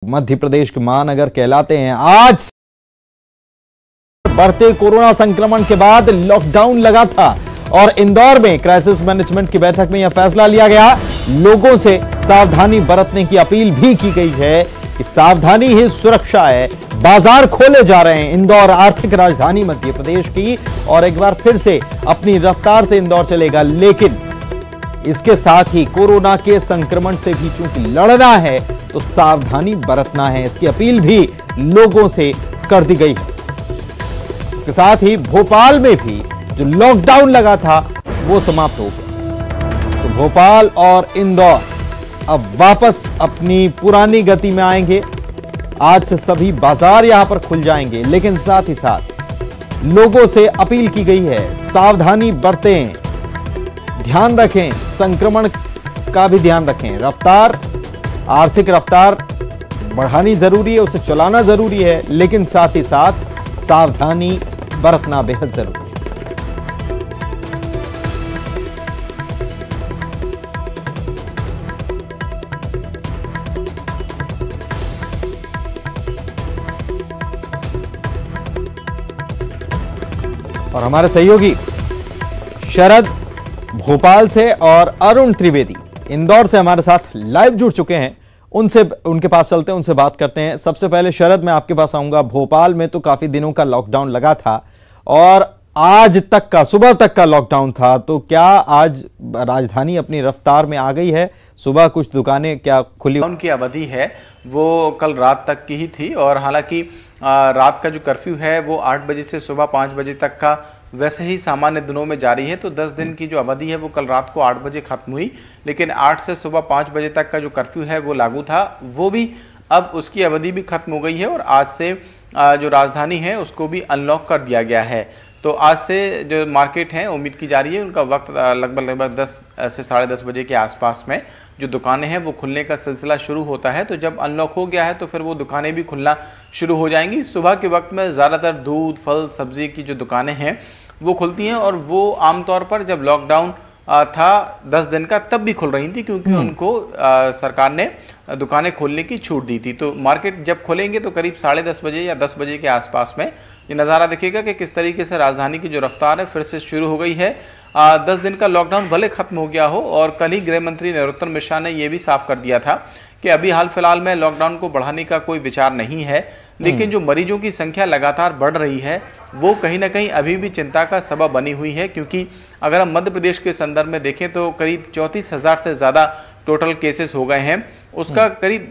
मध्य प्रदेश के महानगर कहलाते हैं। आज बढ़ते कोरोना संक्रमण के बाद लॉकडाउन लगा था और इंदौर में क्राइसिस मैनेजमेंट की बैठक में यह फैसला लिया गया। लोगों से सावधानी बरतने की अपील भी की गई है कि सावधानी ही सुरक्षा है। बाजार खोले जा रहे हैं। इंदौर आर्थिक राजधानी मध्य प्रदेश की और एक बार फिर से अपनी रफ्तार से इंदौर चलेगा, लेकिन इसके साथ ही कोरोना के संक्रमण से भी चूंकि लड़ना है तो सावधानी बरतना है, इसकी अपील भी लोगों से कर दी गई है। इसके साथ ही भोपाल में भी जो लॉकडाउन लगा था वो समाप्त हो गया। तो भोपाल और इंदौर अब वापस अपनी पुरानी गति में आएंगे। आज से सभी बाजार यहां पर खुल जाएंगे, लेकिन साथ ही साथ लोगों से अपील की गई है सावधानी बरतें, ध्यान रखें, संक्रमण का भी ध्यान रखें। रफ्तार, आर्थिक रफ्तार बढ़ानी जरूरी है, उसे चलाना जरूरी है, लेकिन साथ ही साथ सावधानी बरतना बेहद जरूरी है। और हमारे सहयोगी शरद भोपाल से और अरुण त्रिवेदी इंदौर से हमारे साथ लाइव जुड़ चुके हैं। उनके पास चलते हैं, उनसे बात करते हैं। सबसे पहले शरद, मैं आपके पास आऊंगा। भोपाल में तो काफी दिनों का लॉकडाउन लगा था और आज तक का, सुबह तक का लॉकडाउन था, तो क्या आज राजधानी अपनी रफ्तार में आ गई है? सुबह कुछ दुकानें क्या खुली? उनकी अवधि है वो कल रात तक की ही थी और हालांकि रात का जो कर्फ्यू है वो 8 बजे से सुबह 5 बजे तक का वैसे ही सामान्य दिनों में जारी है। तो 10 दिन की जो अवधि है वो कल रात को 8 बजे खत्म हुई, लेकिन 8 से सुबह 5 बजे तक का जो कर्फ्यू है वो लागू था, वो भी अब उसकी अवधि भी खत्म हो गई है और आज से जो राजधानी है उसको भी अनलॉक कर दिया गया है। तो आज से जो मार्केट है, उम्मीद की जा रही है उनका वक्त लगभग 10 से 10:30 बजे के आसपास में जो दुकानें हैं वो खुलने का सिलसिला शुरू होता है। तो जब अनलॉक हो गया है तो फिर वो दुकानें भी खुलना शुरू हो जाएंगी। सुबह के वक्त में ज़्यादातर दूध, फल, सब्जी की जो दुकानें हैं वो खुलती हैं और वो आमतौर पर जब लॉकडाउन था 10 दिन का तब भी खुल रही थी, क्योंकि उनको सरकार ने दुकानें खोलने की छूट दी थी। तो मार्केट जब खोलेंगे तो करीब 10:30 बजे या 10 बजे के आसपास में ये नज़ारा दिखेगा कि किस तरीके से राजधानी की जो रफ्तार है फिर से शुरू हो गई है। 10 दिन का लॉकडाउन भले खत्म हो गया हो, और कल ही गृह मंत्री नरोत्तम मिश्रा ने यह भी साफ कर दिया था कि अभी हाल फिलहाल में लॉकडाउन को बढ़ाने का कोई विचार नहीं है, लेकिन जो मरीजों की संख्या लगातार बढ़ रही है वो कहीं ना कहीं अभी भी चिंता का सबब बनी हुई है। क्योंकि अगर हम मध्य प्रदेश के संदर्भ में देखें तो करीब 34,000 से ज़्यादा टोटल केसेस हो गए हैं। उसका करीब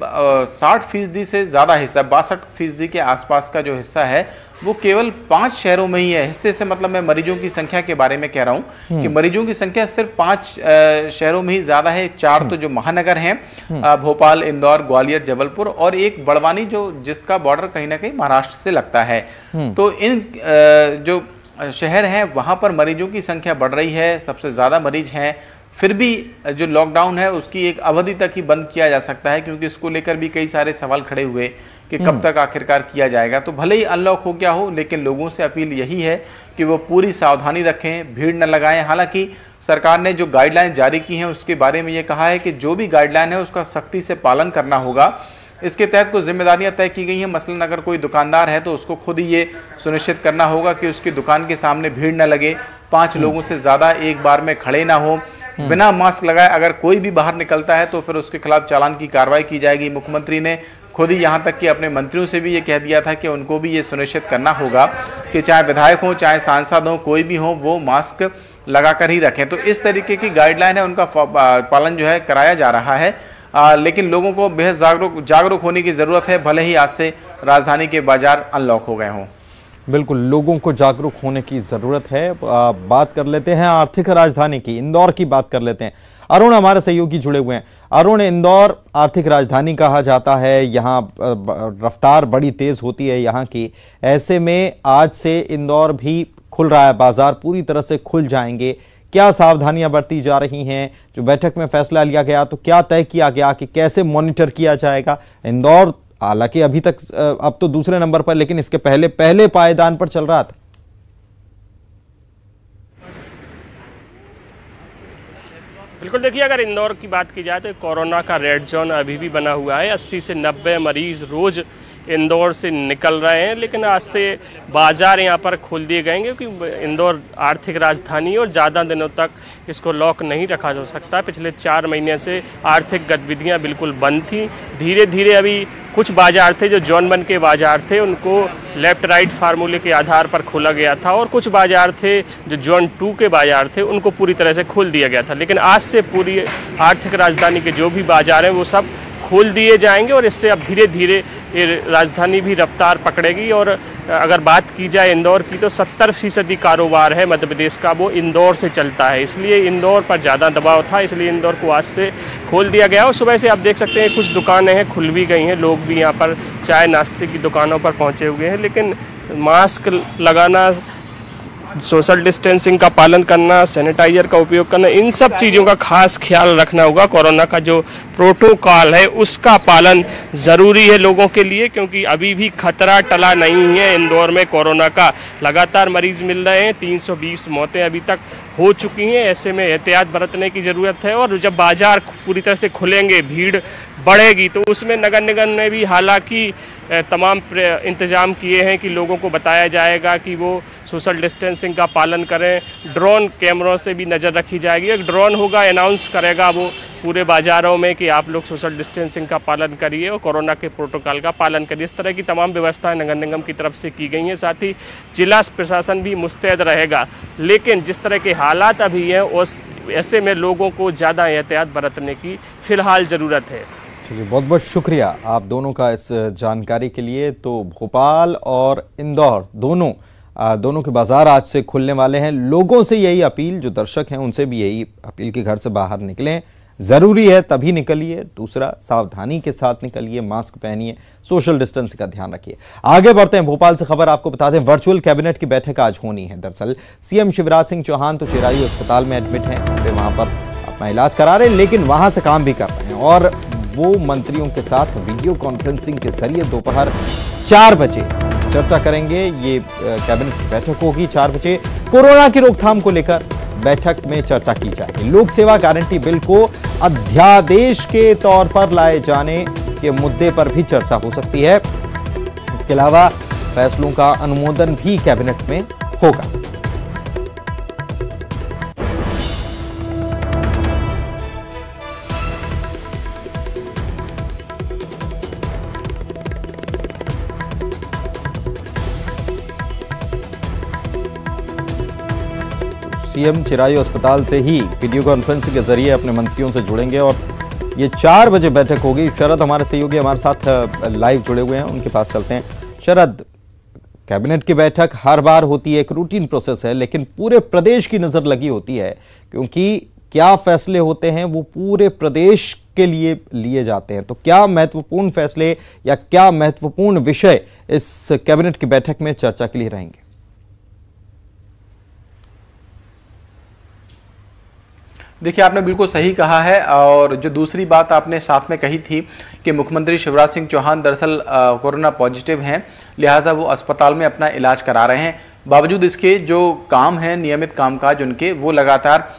60% से ज़्यादा हिस्सा, 62% के आसपास का जो हिस्सा है वो केवल 5 शहरों में ही है। हिस्से से मतलब मैं मरीजों की संख्या के बारे में कह रहा हूँ कि मरीजों की संख्या सिर्फ 5 शहरों में ही ज़्यादा है। 4 तो जो महानगर हैं, भोपाल, इंदौर, ग्वालियर, जबलपुर, और एक बड़वानी जो जिसका बॉर्डर कहीं ना कहीं महाराष्ट्र से लगता है। तो इन जो शहर हैं वहाँ पर मरीजों की संख्या बढ़ रही है, सबसे ज़्यादा मरीज हैं। फिर भी जो लॉकडाउन है उसकी एक अवधि तक ही बंद किया जा सकता है, क्योंकि इसको लेकर भी कई सारे सवाल खड़े हुए कि कब तक आखिरकार किया जाएगा। तो भले ही अनलॉक हो गया हो, लेकिन लोगों से अपील यही है कि वो पूरी सावधानी रखें, भीड़ न लगाएं। हालांकि सरकार ने जो गाइडलाइन जारी की हैं उसके बारे में ये कहा है कि जो भी गाइडलाइन है उसका सख्ती से पालन करना होगा। इसके तहत कुछ जिम्मेदारियां तय की गई हैं। मसलन अगर कोई दुकानदार है तो उसको खुद ही ये सुनिश्चित करना होगा कि उसकी दुकान के सामने भीड़ न लगे, 5 लोगों से ज़्यादा एक बार में खड़े ना हो, बिना मास्क लगाए अगर कोई भी बाहर निकलता है तो फिर उसके खिलाफ चालान की कार्रवाई की जाएगी। मुख्यमंत्री ने खुद ही यहाँ तक कि अपने मंत्रियों से भी ये कह दिया था कि उनको भी ये सुनिश्चित करना होगा कि चाहे विधायक हो, चाहे सांसद हो, कोई भी हो, वो मास्क लगाकर ही रखें। तो इस तरीके की गाइडलाइन है, उनका पालन जो है कराया जा रहा है। लेकिन लोगों को बेहद जागरूक होने की ज़रूरत है, भले ही आज से राजधानी के बाजार अनलॉक हो गए हों। बिल्कुल, लोगों को जागरूक होने की जरूरत है। बात कर लेते हैं आर्थिक राजधानी की, इंदौर की बात कर लेते हैं। अरुण हमारे सहयोगी जुड़े हुए हैं। अरुण, इंदौर आर्थिक राजधानी कहा जाता है, यहाँ रफ्तार बड़ी तेज होती है यहाँ की। ऐसे में आज से इंदौर भी खुल रहा है, बाजार पूरी तरह से खुल जाएंगे। क्या सावधानियां बरती जा रही हैं? जो बैठक में फैसला लिया गया तो क्या तय किया गया कि कैसे मॉनिटर किया जाएगा? इंदौर हालांकि अभी तक अब तो दूसरे नंबर पर, लेकिन इसके पहले पायदान पर चल रहा था। बिल्कुल, देखिए अगर इंदौर की बात की जाए तो कोरोना का रेड जोन अभी भी बना हुआ है। 80 से 90 मरीज रोज़ इंदौर से निकल रहे हैं, लेकिन आज से बाज़ार यहाँ पर खोल दिए गए हैं क्योंकि इंदौर आर्थिक राजधानी है और ज़्यादा दिनों तक इसको लॉक नहीं रखा जा सकता। पिछले 4 महीने से आर्थिक गतिविधियाँ बिल्कुल बंद थी। धीरे धीरे अभी कुछ बाज़ार थे जो जोन 1 के बाज़ार थे उनको लेफ़्ट राइट फार्मूले के आधार पर खोला गया था, और कुछ बाज़ार थे जो जोन 2 के बाज़ार थे उनको पूरी तरह से खोल दिया गया था। लेकिन आज से पूरी आर्थिक राजधानी के जो भी बाज़ार हैं वो सब खोल दिए जाएंगे और इससे अब धीरे धीरे ये राजधानी भी रफ्तार पकड़ेगी। और अगर बात की जाए इंदौर की तो 70% कारोबार है मध्य प्रदेश का वो इंदौर से चलता है, इसलिए इंदौर पर ज़्यादा दबाव था, इसलिए इंदौर को आज से खोल दिया गया। और सुबह से आप देख सकते हैं कुछ दुकानें हैं खुल भी गई हैं, लोग भी यहाँ पर चाय नाश्ते की दुकानों पर पहुँचे हुए हैं, लेकिन मास्क लगाना, सोशल डिस्टेंसिंग का पालन करना, सैनिटाइजर का उपयोग करना, इन सब चीज़ों का खास ख्याल रखना होगा। कोरोना का जो प्रोटोकॉल है उसका पालन ज़रूरी है लोगों के लिए, क्योंकि अभी भी खतरा टला नहीं है। इंदौर में कोरोना का लगातार मरीज़ मिल रहे हैं, 320 मौतें अभी तक हो चुकी हैं। ऐसे में एहतियात बरतने की ज़रूरत है, और जब बाज़ार पूरी तरह से खुलेंगे, भीड़ बढ़ेगी, तो उसमें नगर निगम ने भी हालांकि तमाम इंतज़ाम किए हैं कि लोगों को बताया जाएगा कि वो सोशल डिस्टेंसिंग का पालन करें। ड्रोन कैमरों से भी नज़र रखी जाएगी, एक ड्रोन होगा, अनाउंस करेगा वो पूरे बाज़ारों में कि आप लोग सोशल डिस्टेंसिंग का पालन करिए और कोरोना के प्रोटोकॉल का पालन करिए। इस तरह की तमाम व्यवस्थाएं नगर निगम की तरफ से की गई हैं। साथ ही जिला प्रशासन भी मुस्तैद रहेगा, लेकिन जिस तरह के हालात अभी हैं उस ऐसे में लोगों को ज़्यादा एहतियात बरतने की फ़िलहाल ज़रूरत है। चलिए, बहुत बहुत शुक्रिया आप दोनों का इस जानकारी के लिए। तो भोपाल और इंदौर दोनों के बाज़ार आज से खुलने वाले हैं। लोगों से यही अपील, जो दर्शक हैं उनसे भी यही अपील कि घर से बाहर निकलें, ज़रूरी है तभी निकलिए। दूसरा, सावधानी के साथ निकलिए, मास्क पहनिए, सोशल डिस्टेंस का ध्यान रखिए। आगे बढ़ते हैं। भोपाल से खबर आपको बता दें, वर्चुअल कैबिनेट की बैठक आज होनी है। दरअसल सीएम शिवराज सिंह चौहान तो चिरायू अस्पताल में एडमिट हैं, वे वहाँ पर अपना इलाज करा रहे हैं, लेकिन वहाँ से काम भी कर रहे हैं, और वो मंत्रियों के साथ वीडियो कॉन्फ्रेंसिंग के जरिए दोपहर 4 बजे चर्चा करेंगे। ये कैबिनेट की बैठक होगी 4 बजे। कोरोना की रोकथाम को लेकर बैठक में चर्चा की जाएगी। लोक सेवा गारंटी बिल को अध्यादेश के तौर पर लाए जाने के मुद्दे पर भी चर्चा हो सकती है। इसके अलावा फैसलों का अनुमोदन भी कैबिनेट में होगा। सीएम चिरायू अस्पताल से ही वीडियो कॉन्फ्रेंसिंग के जरिए अपने मंत्रियों से जुड़ेंगे और ये 4 बजे बैठक होगी। शरद हमारे सहयोगी हमारे साथ लाइव जुड़े हुए हैं, उनके पास चलते हैं। शरद, कैबिनेट की बैठक हर बार होती है, एक रूटीन प्रोसेस है, लेकिन पूरे प्रदेश की नज़र लगी होती है, क्योंकि क्या फैसले होते हैं वो पूरे प्रदेश के लिए लिए जाते हैं। तो क्या महत्वपूर्ण फैसले या क्या महत्वपूर्ण विषय इस कैबिनेट की बैठक में चर्चा के लिए रहेंगे? देखिए, आपने बिल्कुल सही कहा है। और जो दूसरी बात आपने साथ में कही थी कि मुख्यमंत्री शिवराज सिंह चौहान दरअसल कोरोना पॉजिटिव हैं, लिहाजा वो अस्पताल में अपना इलाज करा रहे हैं। बावजूद इसके जो काम है, नियमित कामकाज उनके, वो लगातार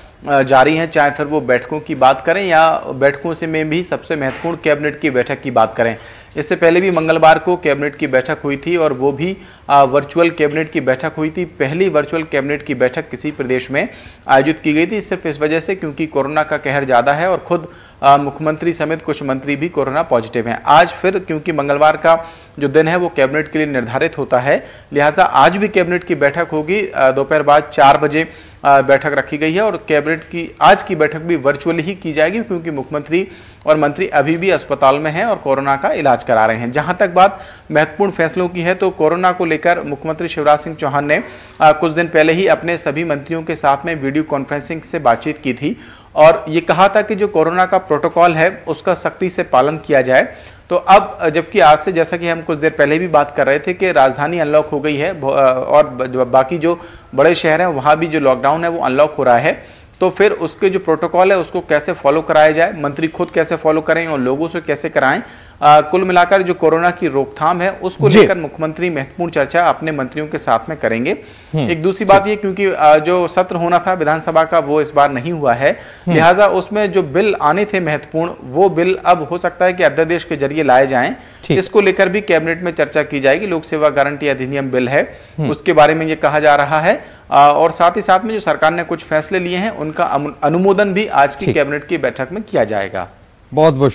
जारी हैं, चाहे फिर वो बैठकों की बात करें या बैठकों से में भी सबसे महत्वपूर्ण कैबिनेट की बैठक की बात करें। इससे पहले भी मंगलवार को कैबिनेट की बैठक हुई थी और वो भी वर्चुअल कैबिनेट की बैठक हुई थी। पहली वर्चुअल कैबिनेट की बैठक किसी प्रदेश में आयोजित की गई थी, सिर्फ इस वजह से क्योंकि कोरोना का कहर ज़्यादा है और खुद मुख्यमंत्री समेत कुछ मंत्री भी कोरोना पॉजिटिव हैं। आज फिर क्योंकि मंगलवार का जो दिन है वो कैबिनेट के लिए निर्धारित होता है, लिहाजा आज भी कैबिनेट की बैठक होगी। दोपहर बाद 4 बजे बैठक रखी गई है और कैबिनेट की आज की बैठक भी वर्चुअली ही की जाएगी, क्योंकि मुख्यमंत्री और मंत्री अभी भी अस्पताल में हैं और कोरोना का इलाज करा रहे हैं। जहां तक बात महत्वपूर्ण फैसलों की है, तो कोरोना को लेकर मुख्यमंत्री शिवराज सिंह चौहान ने कुछ दिन पहले ही अपने सभी मंत्रियों के साथ में वीडियो कॉन्फ्रेंसिंग से बातचीत की थी और ये कहा था कि जो कोरोना का प्रोटोकॉल है उसका सख्ती से पालन किया जाए। तो अब जबकि आज से, जैसा कि हम कुछ देर पहले भी बात कर रहे थे कि राजधानी अनलॉक हो गई है और बाकी जो बड़े शहर हैं वहाँ भी जो लॉकडाउन है वो अनलॉक हो रहा है, तो फिर उसके जो प्रोटोकॉल है उसको कैसे फॉलो कराया जाए, मंत्री खुद कैसे फॉलो करें और लोगों से कैसे कराएं, कुल मिलाकर जो कोरोना की रोकथाम है उसको लेकर मुख्यमंत्री महत्वपूर्ण चर्चा अपने मंत्रियों के साथ में करेंगे। एक दूसरी बात ये, क्योंकि जो सत्र होना था विधानसभा का वो इस बार नहीं हुआ है, लिहाजा उसमें जो बिल आने थे महत्वपूर्ण, वो बिल अब हो सकता है कि अध्यादेश के जरिए लाए जाएं। इसको लेकर भी कैबिनेट में चर्चा की जाएगी। लोक सेवा गारंटी अधिनियम बिल है, उसके बारे में ये कहा जा रहा है, और साथ ही साथ में जो सरकार ने कुछ फैसले लिए हैं उनका अनुमोदन भी आज की कैबिनेट की बैठक में किया जाएगा। बहुत बहुत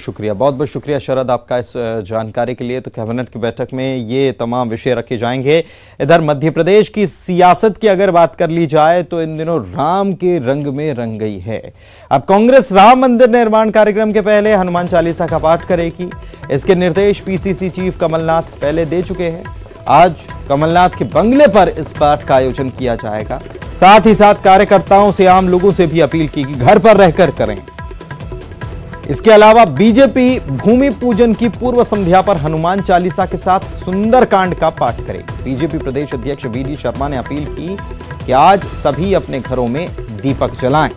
शुक्रिया शरद आपका इस जानकारी के लिए। तो कैबिनेट की बैठक में ये तमाम विषय रखे जाएंगे। इधर मध्य प्रदेश की सियासत की अगर बात कर ली जाए तो इन दिनों राम के रंग में रंग गई है। अब कांग्रेस राम मंदिर निर्माण कार्यक्रम के पहले हनुमान चालीसा का पाठ करेगी। इसके निर्देश पीसीसी चीफ कमलनाथ पहले दे चुके हैं। आज कमलनाथ के बंगले पर इस पाठ का आयोजन किया जाएगा। साथ ही साथ कार्यकर्ताओं से, आम लोगों से भी अपील की कि घर पर रहकर करें। इसके अलावा बीजेपी भूमि पूजन की पूर्व संध्या पर हनुमान चालीसा के साथ सुंदरकांड का पाठ करेगी। बीजेपी प्रदेश अध्यक्ष वीडी शर्मा ने अपील की कि आज सभी अपने घरों में दीपक जलाएं।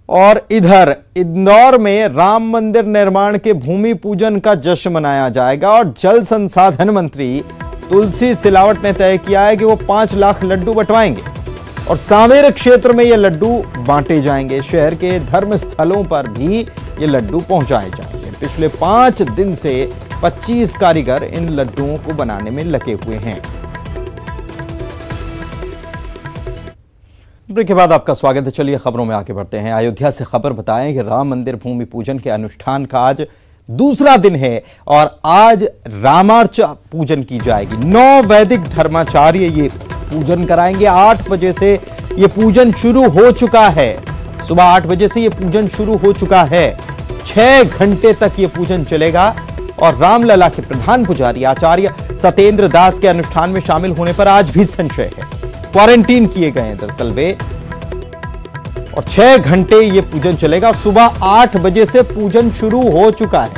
और इधर इंदौर में राम मंदिर निर्माण के भूमि पूजन का जश्न मनाया जाएगा और जल संसाधन मंत्री तुलसी सिलावट ने तय किया है कि वो 5 लाख लड्डू बंटवाएंगे और सांवेर क्षेत्र में ये लड्डू बांटे जाएंगे। शहर के धर्म स्थलों पर भी ये लड्डू पहुंचाए जाएंगे। पिछले 5 दिन से 25 कारीगर इन लड्डुओं को बनाने में लगे हुए हैं। ब्रेक के बाद आपका स्वागत है। चलिए खबरों में आगे बढ़ते हैं। अयोध्या से खबर बताएं कि राम मंदिर भूमि पूजन के अनुष्ठान का आज दूसरा दिन है और आज रामार्चा पूजन की जाएगी। 9 वैदिक धर्माचार्य ये पूजन कराएंगे। 8 बजे से ये पूजन शुरू हो चुका है। सुबह 8 बजे से ये पूजन शुरू हो चुका है। 6 घंटे तक ये पूजन चलेगा और रामलला के प्रधान पुजारी आचार्य सत्येंद्र दास के अनुष्ठान में शामिल होने पर आज भी संशय है। क्वारंटीन किए गए हैं दरअसल वे, और 6 घंटे ये पूजन चलेगा। सुबह 8 बजे से पूजन शुरू हो चुका है।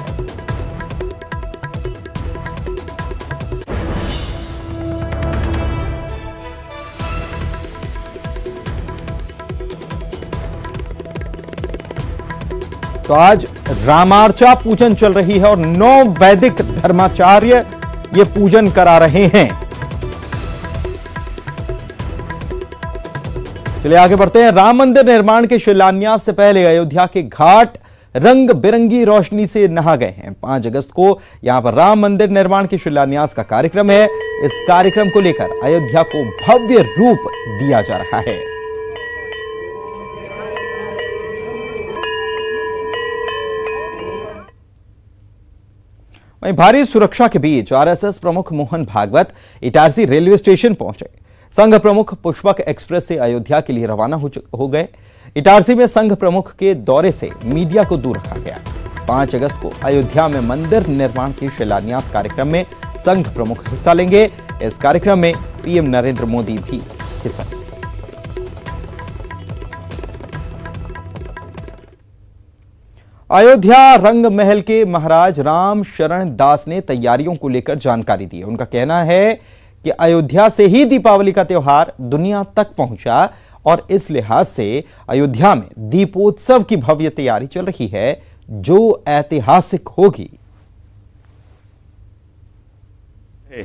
तो आज रामार्चा पूजन चल रही है और 9 वैदिक धर्माचार्य ये पूजन करा रहे हैं। चलिए आगे बढ़ते हैं। राम मंदिर निर्माण के शिलान्यास से पहले अयोध्या के घाट रंग बिरंगी रोशनी से नहा गए हैं। 5 अगस्त को यहां पर राम मंदिर निर्माण के शिलान्यास का कार्यक्रम है। इस कार्यक्रम को लेकर अयोध्या को भव्य रूप दिया जा रहा है। वहीं भारी सुरक्षा के बीच आरएसएस प्रमुख मोहन भागवत इटारसी रेलवे स्टेशन पहुंचे। संघ प्रमुख पुष्पक एक्सप्रेस से अयोध्या के लिए रवाना हो गए। इटारसी में संघ प्रमुख के दौरे से मीडिया को दूर रखा गया। 5 अगस्त को अयोध्या में मंदिर निर्माण के शिलान्यास कार्यक्रम में संघ प्रमुख हिस्सा लेंगे। इस कार्यक्रम में पीएम नरेंद्र मोदी भी हिस्सा लेंगे। अयोध्या रंग महल के महाराज राम शरण दास ने तैयारियों को लेकर जानकारी दी। उनका कहना है कि अयोध्या से ही दीपावली का त्योहार दुनिया तक पहुंचा और इस लिहाज से अयोध्या में दीपोत्सव की भव्य तैयारी चल रही है जो ऐतिहासिक होगी।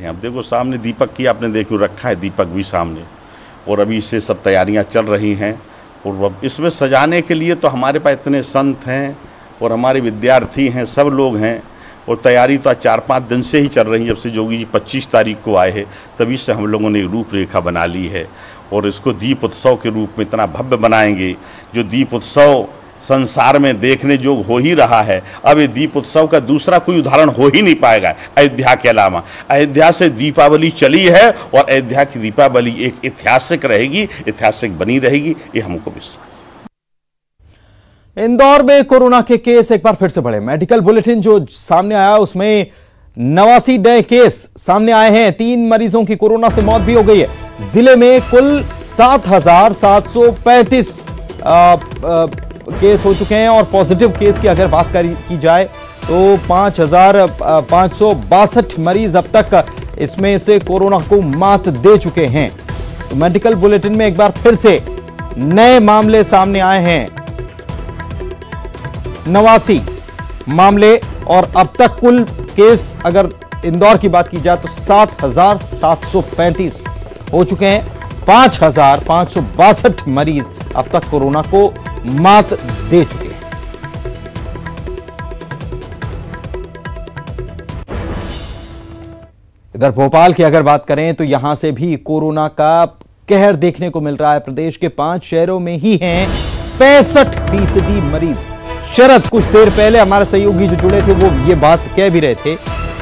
अब देखो सामने दीपक की आपने देखो रखा है, दीपक भी सामने, और अभी इससे सब तैयारियां चल रही हैं। और इसमें सजाने के लिए तो हमारे पास इतने संत हैं और हमारे विद्यार्थी हैं, सब लोग हैं, और तैयारी तो 4-5 दिन से ही चल रही है। जब से जोगी जी 25 तारीख को आए हैं तभी से हम लोगों ने रूपरेखा बना ली है और इसको दीप उत्सव के रूप में इतना भव्य बनाएंगे। जो दीप उत्सव संसार में देखने जोग हो ही रहा है, अब ये दीप उत्सव का दूसरा कोई उदाहरण हो ही नहीं पाएगा अयोध्या के अलावा। अयोध्या से दीपावली चली है और अयोध्या की दीपावली एक ऐतिहासिक रहेगी, ऐतिहासिक बनी रहेगी, ये हमको विश्वास। इंदौर में कोरोना के केस एक बार फिर से बढ़े। मेडिकल बुलेटिन जो सामने आया उसमें 89 नए केस सामने आए हैं। 3 मरीजों की कोरोना से मौत भी हो गई है। जिले में कुल 7,735 केस हो चुके हैं और पॉजिटिव केस की अगर बात की जाए तो 5,562 मरीज अब तक इसमें से कोरोना को मात दे चुके हैं। तो मेडिकल बुलेटिन में एक बार फिर से नए मामले सामने आए हैं। 89 मामले और अब तक कुल केस अगर इंदौर की बात की जाए तो 7,735 हो चुके हैं। 5,562 मरीज अब तक कोरोना को मात दे चुके हैं। इधर भोपाल की अगर बात करें तो यहां से भी कोरोना का कहर देखने को मिल रहा है। प्रदेश के 5 शहरों में ही हैं 65% मरीज। शरद कुछ देर पहले हमारे सहयोगी जो जुड़े थे वो ये बात कह भी रहे थे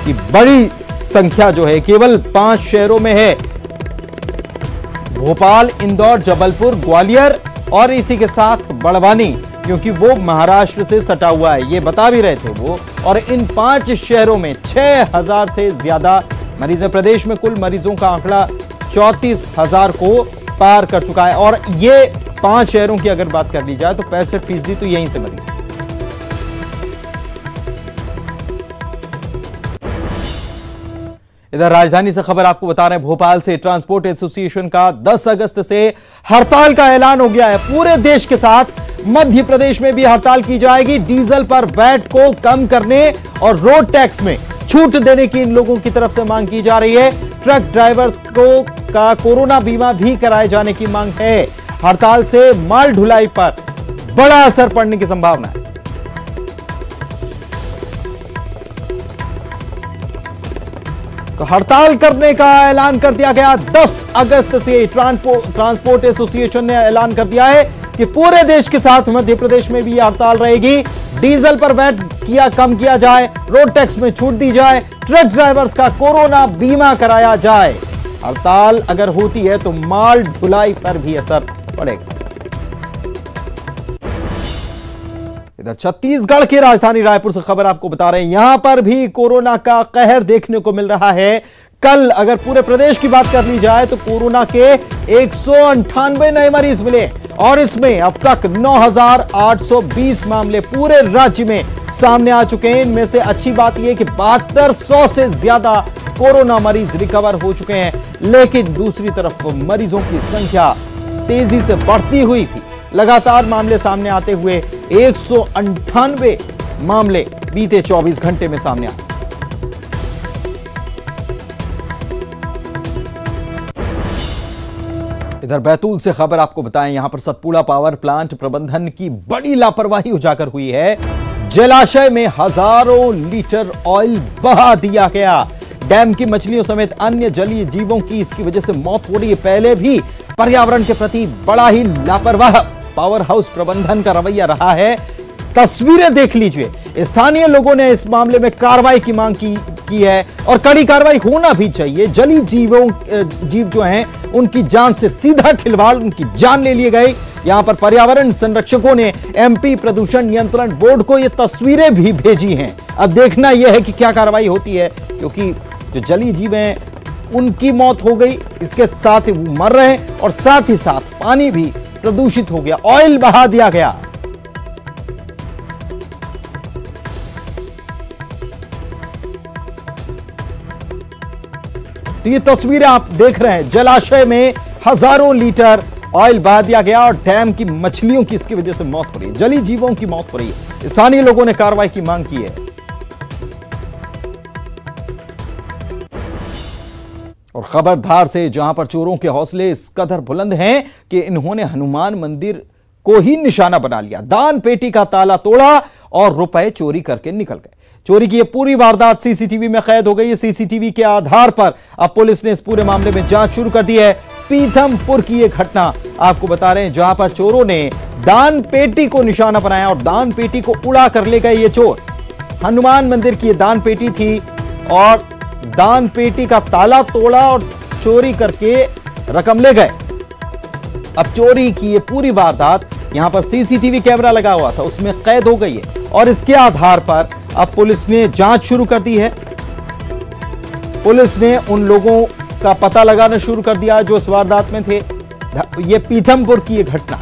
कि बड़ी संख्या जो है केवल 5 शहरों में है, भोपाल, इंदौर, जबलपुर, ग्वालियर और इसी के साथ बड़वानी, क्योंकि वो महाराष्ट्र से सटा हुआ है, ये बता भी रहे थे वो। और इन 5 शहरों में 6,000 से ज्यादा मरीज है। प्रदेश में कुल मरीजों का आंकड़ा 34,000 को पार कर चुका है और ये 5 शहरों की अगर बात कर ली जाए तो 65% तो यहीं से मरीज है। इधर राजधानी से खबर आपको बता रहे हैं, भोपाल से ट्रांसपोर्ट एसोसिएशन का 10 अगस्त से हड़ताल का ऐलान हो गया है। पूरे देश के साथ मध्य प्रदेश में भी हड़ताल की जाएगी। डीजल पर वैट को कम करने और रोड टैक्स में छूट देने की इन लोगों की तरफ से मांग की जा रही है। ट्रक ड्राइवर्स को का कोरोना बीमा भी कराए जाने की मांग है। हड़ताल से माल ढुलाई पर बड़ा असर पड़ने की संभावना है। तो हड़ताल करने का ऐलान कर दिया गया। 10 अगस्त से ट्रांसपोर्ट एसोसिएशन ने ऐलान कर दिया है कि पूरे देश के साथ मध्य प्रदेश में भी यह हड़ताल रहेगी। डीजल पर वैट कम किया जाए, रोड टैक्स में छूट दी जाए, ट्रक ड्राइवर्स का कोरोना बीमा कराया जाए। हड़ताल अगर होती है तो माल ढुलाई पर भी असर पड़ेगा। इधर छत्तीसगढ़ की राजधानी रायपुर से खबर आपको बता रहे हैं, यहां पर भी कोरोना का कहर देखने को मिल रहा है। कल अगर पूरे प्रदेश की बात कर ली जाए तो कोरोना के 198 नए मरीज मिले और इसमें अब तक 9,820 मामले पूरे राज्य में सामने आ चुके हैं। इनमें से अच्छी बात यह कि 7200 से ज्यादा कोरोना मरीज रिकवर हो चुके हैं, लेकिन दूसरी तरफ मरीजों की संख्या तेजी से बढ़ती हुई थी। लगातार मामले सामने आते हुए 198 मामले बीते 24 घंटे में सामने आए। इधर बैतूल से खबर आपको बताएं, यहां पर सतपुड़ा पावर प्लांट प्रबंधन की बड़ी लापरवाही उजागर हुई है। जलाशय में हजारों लीटर ऑयल बहा दिया गया। डैम की मछलियों समेत अन्य जलीय जीवों की इसकी वजह से मौत हो रही है। पहले भी पर्यावरण के प्रति बड़ा ही लापरवाह पावर हाउस प्रबंधन का रवैया रहा है। तस्वीरें देख लीजिए। स्थानीय लोगों ने इस मामले में कार्रवाई की मांग की है और कड़ी कार्रवाई होना भी चाहिए। जलीय जीव जो हैं उनकी जान से सीधा खिलवाड़, उनकी जान ले ली गई। यहां पर पर्यावरण संरक्षकों ने एमपी प्रदूषण नियंत्रण बोर्ड को ये तस्वीरें भी भेजी हैं। अब देखना यह है कि क्या कार्रवाई होती है, क्योंकि जो जलीय जीव हैं उनकी मौत हो गई, इसके साथ ही वो मर रहे हैं और साथ ही साथ पानी भी प्रदूषित हो गया, ऑयल बहा दिया गया। तो ये तस्वीरें आप देख रहे हैं, जलाशय में हजारों लीटर ऑयल बहा दिया गया और डैम की मछलियों की इसकी वजह से मौत हो रही है, जलीय जीवों की मौत हो रही है। स्थानीय लोगों ने कार्रवाई की मांग की है। और खबरदार से, जहां पर चोरों के हौसले इस कदर बुलंद हैं कि इन्होंने हनुमान मंदिर को ही निशाना बना लिया। दान पेटी का ताला तोड़ा और रुपए चोरी करके निकल गए। चोरी की यह पूरी वारदात सीसीटीवी में कैद हो गई है। सीसीटीवी के आधार पर अब पुलिस ने इस पूरे मामले में जांच शुरू कर दी है। पीथमपुर की यह घटना आपको बता रहे हैं, जहां पर चोरों ने दान पेटी को निशाना बनाया और दान पेटी को उड़ा कर ले गए ये चोर। हनुमान मंदिर की यह दान पेटी थी और दान पेटी का ताला तोड़ा और चोरी करके रकम ले गए। अब चोरी की ये पूरी वारदात यहां पर सीसीटीवी कैमरा लगा हुआ था, उसमें कैद हो गई है और इसके आधार पर अब पुलिस ने जांच शुरू कर दी है। पुलिस ने उन लोगों का पता लगाना शुरू कर दिया जो इस वारदात में थे। ये पीथमपुर की ये घटना।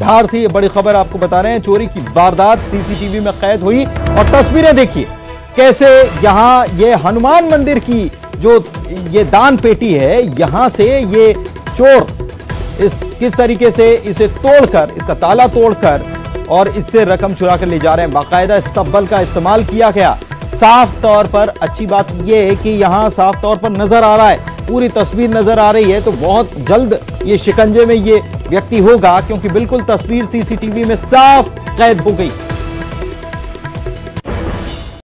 धार से ये बड़ी खबर आपको बता रहे हैं। चोरी की वारदात सीसीटीवी में कैद हुई और तस्वीरें देखिए कैसे यहां ये हनुमान मंदिर की जो ये दान पेटी है, यहां से ये चोर किस तरीके से इसे तोड़कर, इसका ताला तोड़कर और इससे रकम चुरा कर ले जा रहे हैं। बाकायदा सब्बल का इस्तेमाल किया गया। साफ तौर पर अच्छी बात यह है कि यहां साफ तौर पर नजर आ रहा है, पूरी तस्वीर नजर आ रही है, तो बहुत जल्द ये शिकंजे में ये व्यक्ति होगा, क्योंकि बिल्कुल तस्वीर सीसीटीवी में साफ कैद हो गई।